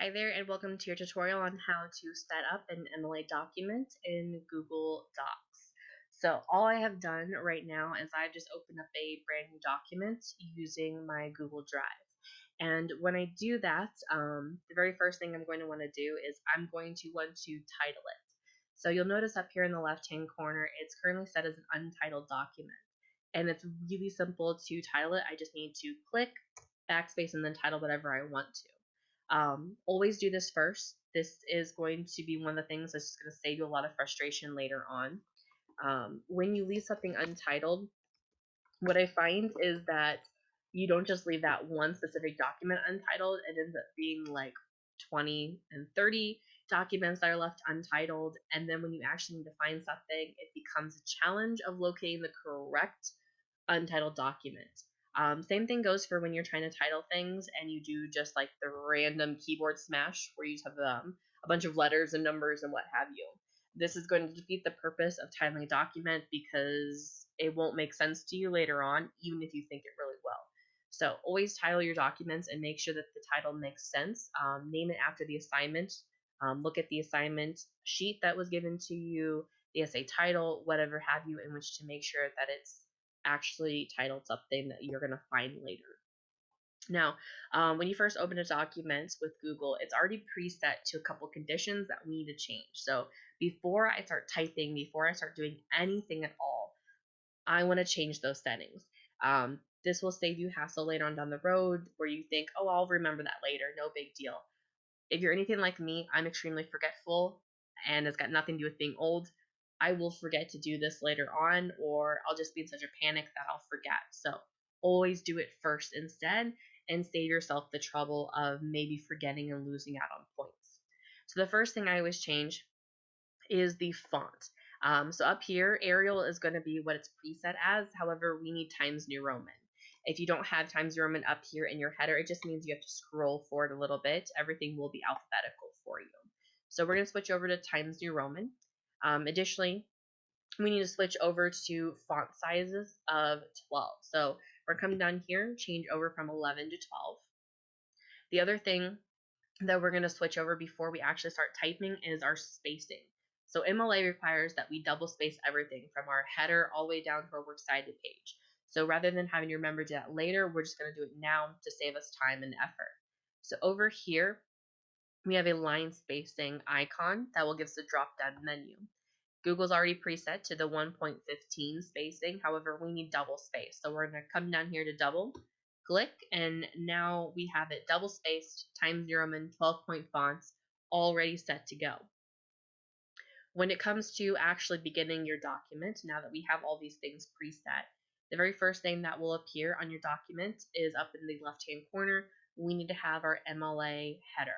Hi there, and welcome to your tutorial on how to set up an MLA document in Google Docs. So all I have done right now is I've just opened up a brand new document using my Google Drive. And when I do that, the very first thing I'm going to want to do is I'm going to want to title it. So you'll notice up here in the left-hand corner, it's currently set as an untitled document. And it's really simple to title it. I just need to click backspace and then title whatever I want to. Always do this first. This is going to be one of the things that's going to save you a lot of frustration later on. When you leave something untitled, what I find is that you don't just leave that one specific document untitled. It ends up being like 20 and 30 documents that are left untitled. And then when you actually need to find something, it becomes a challenge of locating the correct untitled document. Same thing goes for when you're trying to title things and you do just like the random keyboard smash where you just have a bunch of letters and numbers and what have you. This is going to defeat the purpose of titling a document because it won't make sense to you later on, even if you think it really will. So always title your documents and make sure that the title makes sense. Name it after the assignment. Look at the assignment sheet that was given to you, the essay title, whatever have you, in which to make sure that it's actually titled something that you're going to find later. Now, when you first open a document with Google, it's already preset to a couple conditions that we need to change. So before I start typing, before I start doing anything at all, I want to change those settings. This will save you hassle later on down the road where you think, oh, I'll remember that later, no big deal. If you're anything like me, I'm extremely forgetful, and it's got nothing to do with being old. I will forget to do this later on, or I'll just be in such a panic that I'll forget. So always do it first instead, and save yourself the trouble of maybe forgetting and losing out on points. So the first thing I always change is the font. So up here, Arial is going to be what it's preset as. However, we need Times New Roman. If you don't have Times New Roman up here in your header, it just means you have to scroll forward a little bit. Everything will be alphabetical for you. So we're going to switch over to Times New Roman. Additionally, we need to switch over to font sizes of 12. So we're coming down here, change over from 11 to 12. The other thing that we're going to switch over before we actually start typing is our spacing. So MLA requires that we double space everything from our header all the way down to our works cited page. So rather than having to remember to do that later, we're just going to do it now to save us time and effort. So over here, we have a line spacing icon that will give us a drop down menu. Google's already preset to the 1.15 spacing. However, we need double space. So we're going to come down here to double, click, and now we have it double spaced, Times New Roman, 12-point fonts, already set to go. When it comes to actually beginning your document, now that we have all these things preset, the very first thing that will appear on your document is up in the left-hand corner. We need to have our MLA header.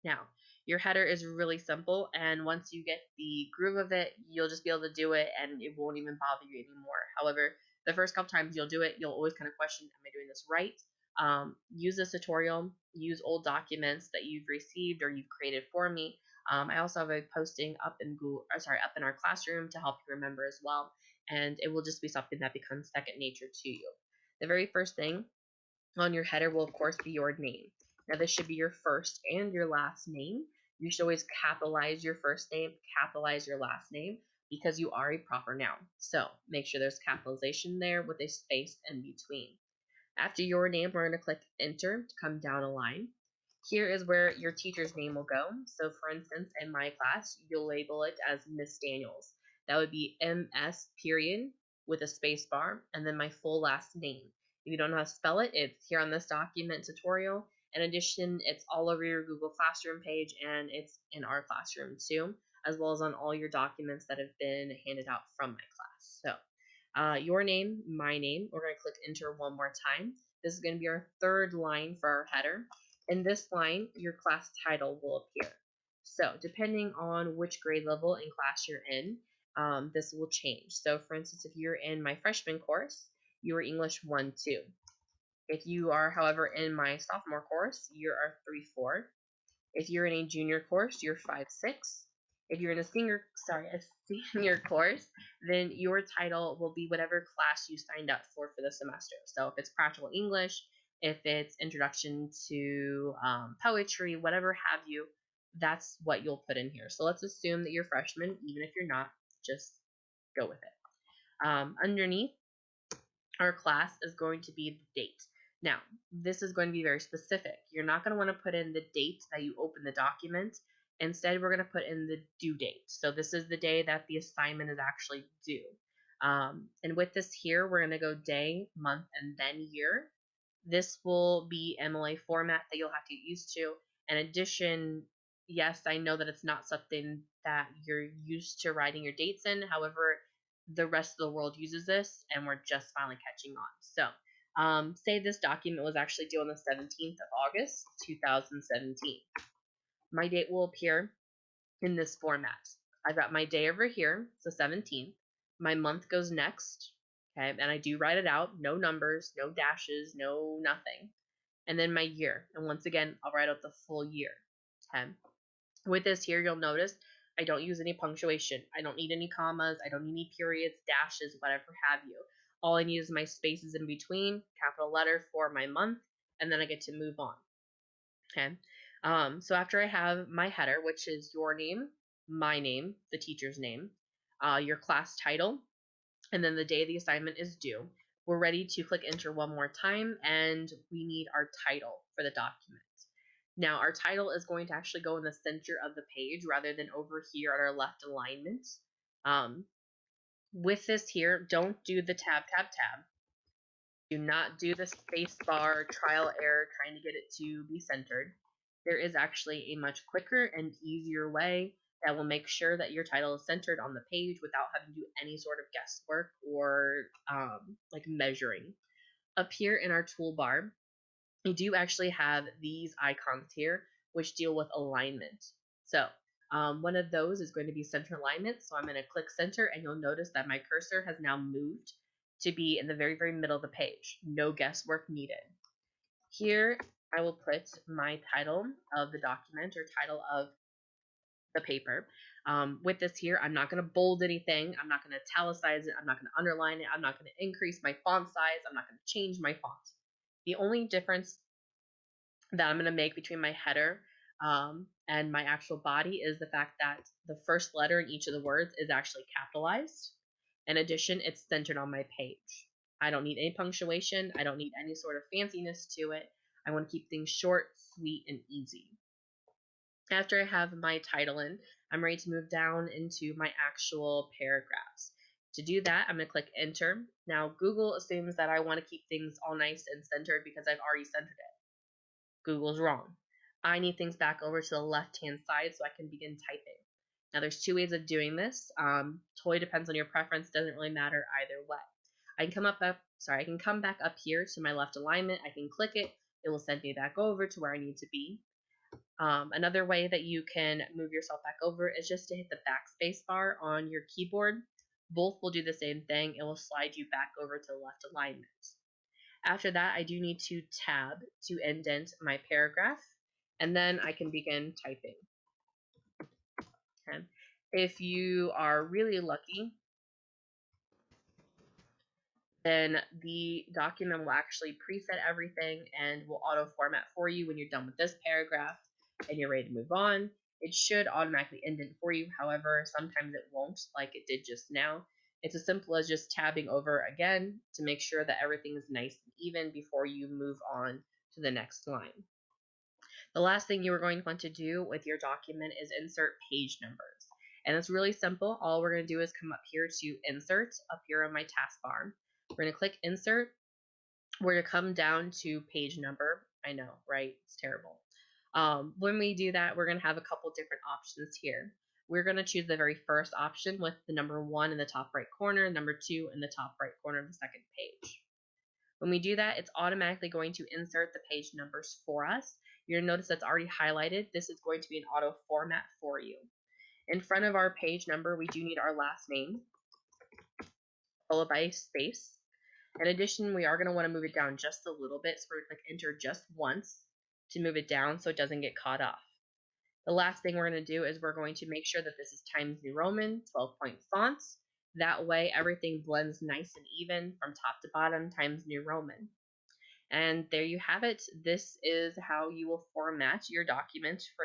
Now, your header is really simple, and once you get the groove of it, you'll just be able to do it, and it won't even bother you anymore. However, the first couple times you'll do it, you'll always kind of question, am I doing this right? Use this tutorial, use old documents that you've received or you've created for me. I also have a posting up in up in our classroom to help you remember as well, and it will just be something that becomes second nature to you. The very first thing on your header will, of course, be your name. Now, this should be your first and your last name. You should always capitalize your first name, capitalize your last name, because you are a proper noun. So make sure there's capitalization there with a space in between. After your name, we're going to click Enter to come down a line. Here is where your teacher's name will go. So for instance, in my class, you'll label it as Miss Daniels. That would be MS period with a space bar and then my full last name. If you don't know how to spell it, it's here on this document tutorial. In addition, it's all over your Google Classroom page and it's in our classroom too, as well as on all your documents that have been handed out from my class. So your name, my name, we're going to click Enter one more time. This is going to be our third line for our header. In this line, your class title will appear. So depending on which grade level in class you're in, this will change. So for instance, if you're in my freshman course, you are English 1-2. If you are, however, in my sophomore course, you are 3-4. If you're in a junior course, you're 5-6. If you're in a senior course, then your title will be whatever class you signed up for the semester. So if it's practical English, if it's introduction to poetry, whatever have you, that's what you'll put in here. So let's assume that you're freshman, even if you're not, just go with it. Underneath our class is going to be the date. Now, this is going to be very specific. You're not going to want to put in the date that you open the document. Instead, we're going to put in the due date. So this is the day that the assignment is actually due. And with this here, we're going to go day, month, and then year. This will be MLA format that you'll have to get used to. In addition, yes, I know that it's not something that you're used to writing your dates in. However, the rest of the world uses this, and we're just finally catching on. So, say this document was actually due on the 17th of August, 2017. My date will appear in this format. I've got my day over here, so 17th. My month goes next, okay, and I do write it out, no numbers, no dashes, no nothing. And then my year, and once again, I'll write out the full year, okay. With this here, you'll notice I don't use any punctuation. I don't need any commas. I don't need any periods, dashes, whatever have you. All I need is my spaces in between, capital letter for my month, and then I get to move on. Okay. So after I have my header, which is your name, my name, the teacher's name, your class title, and then the day the assignment is due, we're ready to click enter one more time, and we need our title for the document. Now, our title is going to actually go in the center of the page rather than over here at our left alignment. With this here, don't do the tab. Do not do the space bar, trial error, trying to get it to be centered. There is actually a much quicker and easier way that will make sure that your title is centered on the page without having to do any sort of guesswork or like measuring. Up here in our toolbar, we do actually have these icons here, which deal with alignment. So one of those is going to be center alignment. So I'm going to click center, and you'll notice that my cursor has now moved to be in the very, very middle of the page. No guesswork needed. Here, I will put my title of the document or title of the paper. With this here, I'm not going to bold anything. I'm not going to italicize it. I'm not going to underline it. I'm not going to increase my font size. I'm not going to change my font. The only difference that I'm going to make between my header and my actual body is the fact that the first letter in each of the words is actually capitalized. In addition, it's centered on my page. I don't need any punctuation. I don't need any sort of fanciness to it. I want to keep things short, sweet, and easy. After I have my title in, I'm ready to move down into my actual paragraphs. To do that, I'm going to click enter. Now, Google assumes that I want to keep things all nice and centered because I've already centered it. Google's wrong. I need things back over to the left-hand side so I can begin typing. Now, there's two ways of doing this. Totally depends on your preference. Doesn't really matter either way. I can come back up here to my left alignment. I can click it. It will send me back over to where I need to be. Another way that you can move yourself back over is just to hit the backspace bar on your keyboard. Both will do the same thing. It will slide you back over to the left alignment. After that, I do need to tab to indent my paragraph, and then I can begin typing. Okay. If you are really lucky, then the document will actually preset everything and will auto format for you when you're done with this paragraph and you're ready to move on. It should automatically indent for you. However, sometimes it won't, like it did just now. It's as simple as just tabbing over again to make sure that everything is nice and even before you move on to the next line. The last thing you are going to want to do with your document is insert page numbers. And it's really simple. All we're going to do is come up here to insert, up here on my taskbar. We're going to click insert. We're going to come down to page number. I know, right? It's terrible. When we do that, we're going to have a couple different options here. We're going to choose the very first option with the number 1 in the top right corner, number 2 in the top right corner of the second page. When we do that, it's automatically going to insert the page numbers for us. You're going to notice that's already highlighted. This is going to be an auto format for you. In front of our page number, we do need our last name, followed by a space. In addition, we are going to want to move it down just a little bit, so we're going to click enter just once to move it down so it doesn't get caught off. The last thing we're going to do is we're going to make sure that this is Times New Roman, 12-point fonts. That way, everything blends nice and even from top to bottom, Times New Roman. And there you have it. This is how you will format your document for